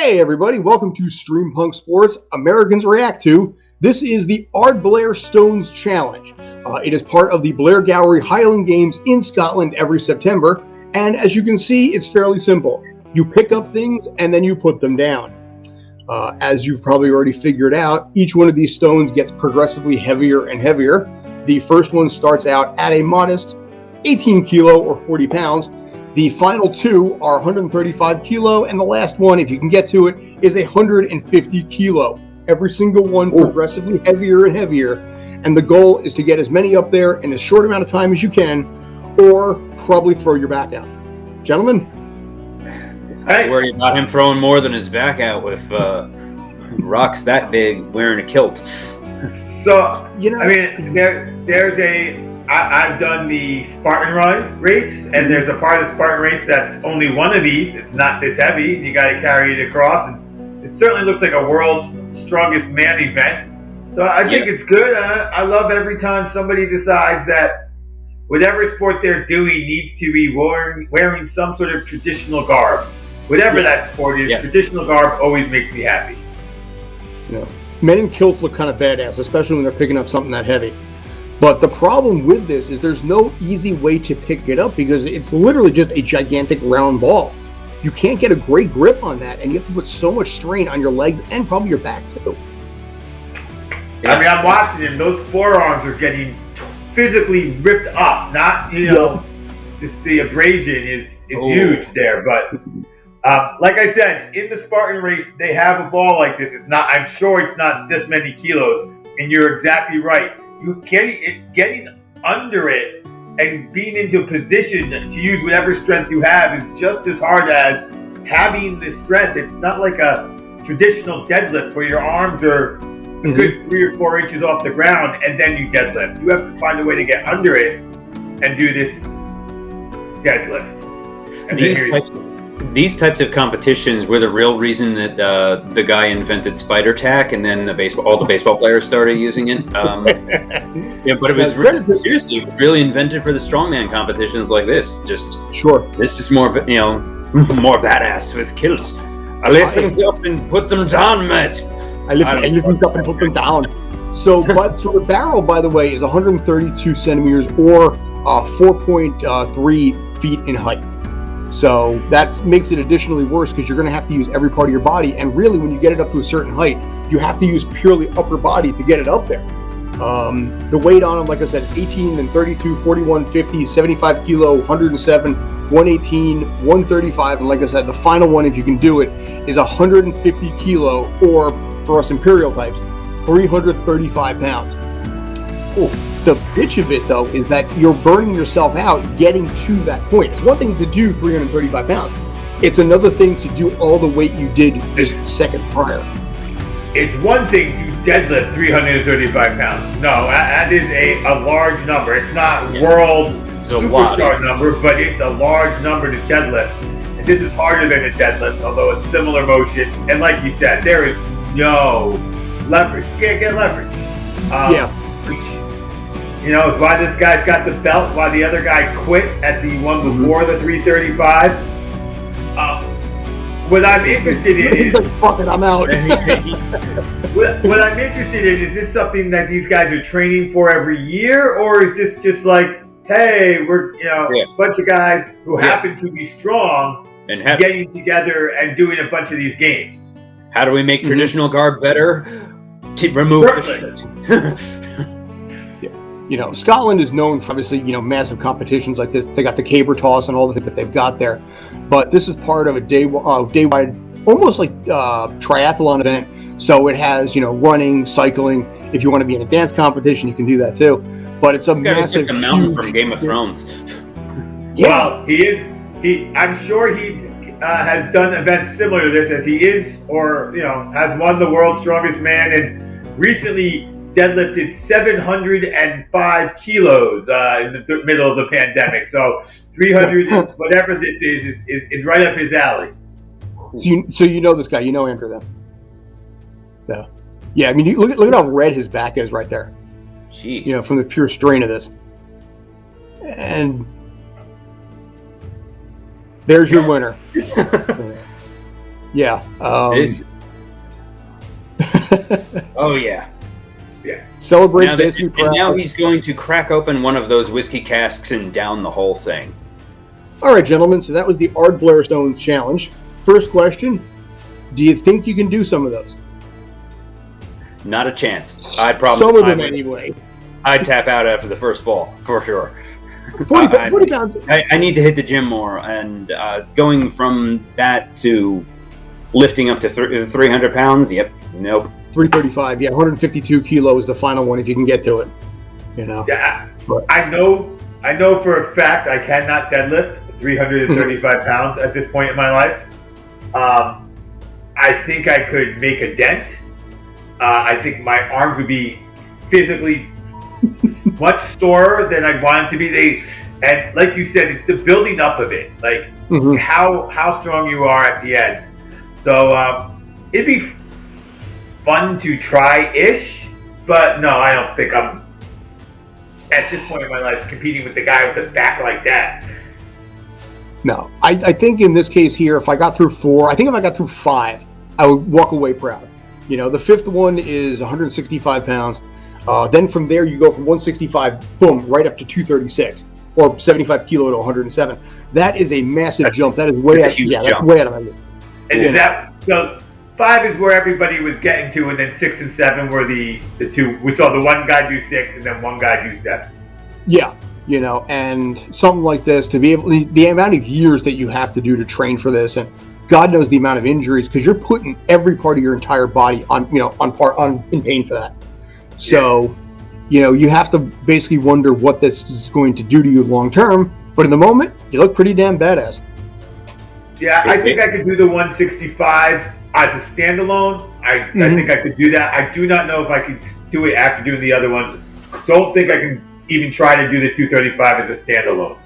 Hey everybody, welcome to Stream Punk Sports Americans React To. This is the Ardblair Stones Challenge. It is part of the Blairgowrie Highland Games in Scotland every September, and as you can see, it's fairly simple. You pick up things and then you put them down. As you've probably already figured out, each one of these stones gets progressively heavier and heavier. The first one starts out at a modest 18 kilo or 40 pounds. The final two are 135 kilo, and the last one, if you can get to it, is 150 kilo. Every single one progressively heavier and heavier, and the goal is to get as many up there in as short amount of time as you can, or probably throw your back out. Gentlemen? I worry about him throwing more than his back out with rocks that big wearing a kilt. So, I mean, I've done the Spartan Run race, and there's a part of the Spartan race that's only one of these. It's not this heavy. You got to carry it across, and it certainly looks like a world's strongest man event. So I think it's good. I love every time somebody decides that whatever sport they're doing needs to be wearing some sort of traditional garb. Whatever that sport is, traditional garb always makes me happy. Yeah. Men in kilts look kind of badass, especially when they're picking up something that heavy. But the problem with this is there's no easy way to pick it up because it's literally just a gigantic round ball. You can't get a great grip on that, and you have to put so much strain on your legs and probably your back too. I mean, I'm watching him. Those forearms are getting physically ripped up. Not, just the abrasion is huge there. But like I said, in the Spartan race, they have a ball like this. I'm sure it's not this many kilos, and you're exactly right. You getting under it and being into a position to use whatever strength you have is just as hard as having the strength. It's not like a traditional deadlift where your arms are a good 3 or 4 inches off the ground and then you deadlift. You have to find a way to get under it and do this deadlift. And these types of competitions were the real reason that the guy invented spider tack, and then all the baseball players started using it. But it was seriously really invented for the strongman competitions like this. This is more more badass with kilts. I lift things up and put them down, mate. I lift things up and put them down. So the barrel, by the way, is 132 centimeters or 4.3 feet in height. So that makes it additionally worse because you're going to have to use every part of your body. And really, when you get it up to a certain height, you have to use purely upper body to get it up there. The weight on them, like I said, is 18 and 32, 41, 50, 75 kilo, 107, 118, 135. And like I said, the final one, if you can do it, is 150 kilo, or for us Imperial types, 335 pounds. The bitch of it, though, is that you're burning yourself out getting to that point. It's one thing to do 335 pounds. It's another thing to do all the weight you did just seconds prior. It's one thing to deadlift 335 pounds. No, that is a large number. It's not world superstar number, but it's a large number to deadlift. And this is harder than a deadlift, although it's similar motion. And like you said, there is no leverage. You can't get leverage. It's why this guy's got the belt, why the other guy quit at the one before the 335. What I'm interested in is... Fuck it, I'm out. What I'm interested in is this something that these guys are training for every year, or is this just like, hey, we're a bunch of guys who happen to be strong and getting together and doing a bunch of these games? How do we make traditional garb better? To remove the shit. Scotland is known for obviously, massive competitions like this. They got the caber toss and all the things that they've got there. But this is part of a day-wide, almost like triathlon event. So it has, running, cycling. If you want to be in a dance competition, you can do that too. But it's a massive, like a mountain from Game of Thrones. Yeah, well, I'm sure he has done events similar to this, as he is, or has won the world's strongest man, and recently deadlifted 705 kilos in the middle of the pandemic. So 300, whatever this is right up his alley. So you know this guy, Andrew then. So, yeah, I mean, look at how red his back is right there. Jeez. From the pure strain of this. And there's your winner. Yeah. Oh yeah. Celebrate Now, this. and now he's going to crack open one of those whiskey casks and down the whole thing. All right, gentlemen. So that was the Ardblair Stones challenge. First question: do you think you can do some of those? Not a chance. I'd probably some of them anyway. I'd tap out after the first ball for sure. 40 pounds. I need to hit the gym more, and going from that to lifting up to 300 pounds. Yep. Nope. 335. Yeah, 152 kilo is the final one if you can get to it. You know. Yeah. But I know for a fact I cannot deadlift 335 pounds at this point in my life. I think I could make a dent. I think my arms would be physically much storer than I'd want them to be. And like you said, it's the building up of it, like how strong you are at the end. So it'd be fun to try-ish, but no, I don't think I'm at this point in my life competing with the guy with the back like that. No, I think in this case here, if I got through 4, I think if I got through 5, I would walk away proud. You know, the 5th one is 165 pounds. Then from there, you go from 165, boom, right up to 236, or 75 kilo to 107. That is a massive jump. That is way out. Yeah, that's way out of my league. And is that so? 5 is where everybody was getting to, and then 6 and 7 were the two. We saw the one guy do 6, and then one guy do 7. Yeah, you know, and something like this to be able, the amount of years that you have to do to train for this, and God knows the amount of injuries, because you're putting every part of your entire body on, you know, in pain for that. So, you know, you have to basically wonder what this is going to do to you long term. But in the moment, you look pretty damn badass. Yeah, I think I could do the 165 as a standalone. I think I could do that. I do not know if I could do it after doing the other ones. Don't think I can even try to do the 235 as a standalone.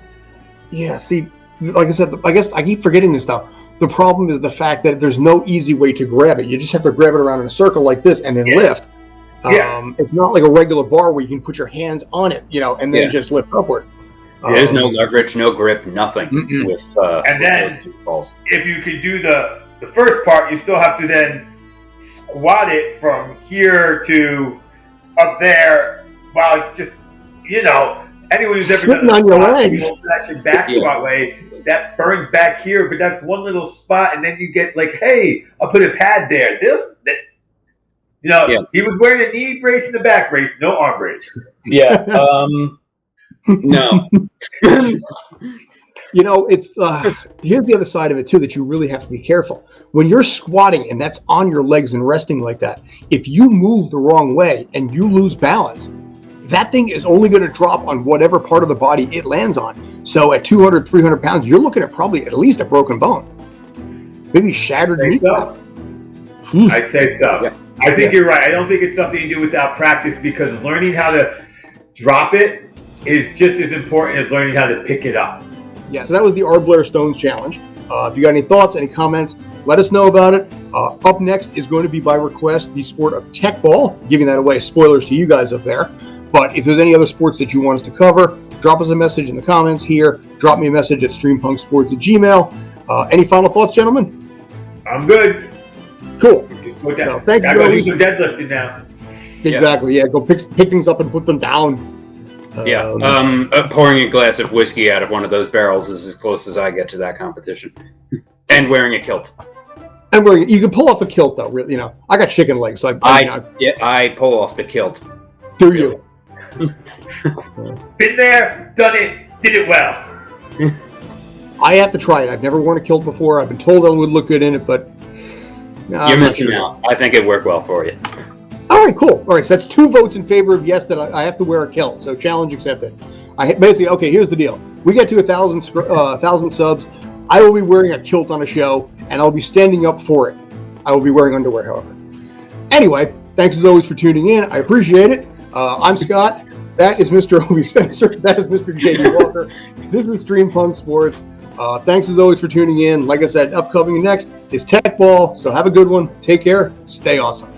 Yeah, see, like I said, I guess I keep forgetting this stuff. The problem is the fact that there's no easy way to grab it. You just have to grab it around in a circle like this and then lift. It's not like a regular bar where you can put your hands on it, you know, and then just lift upward. There's no leverage, no grip, nothing with and then balls. If you could do the first part, you still have to then squat it from here to up there. While it's just, you know, anyone who's ever done on your legs, old-fashioned back squat way, that burns back here, but that's one little spot, and then you get like, hey, I'll put a pad there. You know, he was wearing a knee brace and a back brace, no arm brace. Yeah. No. You know, it's here's the other side of it too that you really have to be careful. When you're squatting and that's on your legs and resting like that, if you move the wrong way and you lose balance, that thing is only going to drop on whatever part of the body it lands on. So at 200, 300 pounds, you're looking at probably at least a broken bone. Maybe shattered knee. I'd say so. Yeah. I think you're right. I don't think it's something you do without practice, because learning how to drop it is just as important as learning how to pick it up. Yeah, so that was the Ardblair Stones Challenge. If you got any thoughts, any comments, let us know about it. Up next is going to be, by request, the sport of tech ball, giving that away. Spoilers to you guys up there. But if there's any other sports that you want us to cover, drop us a message in the comments here. Drop me a message at streampunksports@gmail.com. Any final thoughts, gentlemen? I'm good. Cool. So, thank you. Gotta do some deadlifting now. Exactly. Yeah. Go pick things up and put them down. Pouring a glass of whiskey out of one of those barrels is as close as I get to that competition. And wearing a kilt. And you can pull off a kilt though. Really, you know, I got chicken legs, so I pull off the kilt. Do you? Been there, done it, did it well. I have to try it. I've never worn a kilt before. I've been told I would look good in it, but you're missing out. I think it worked well for you. All right, cool. All right, so that's 2 votes in favor of yes that I have to wear a kilt. So challenge accepted. Okay, here's the deal. We get to 1,000 subs. I will be wearing a kilt on a show, and I'll be standing up for it. I will be wearing underwear, however. Anyway, thanks as always for tuning in. I appreciate it. I'm Scott. That is Mr. Obie Spencer. That is Mr. J.D. Walker. This is Stream Punk Sports. Thanks as always for tuning in. Like I said, upcoming next is Tech Ball. So have a good one. Take care. Stay awesome.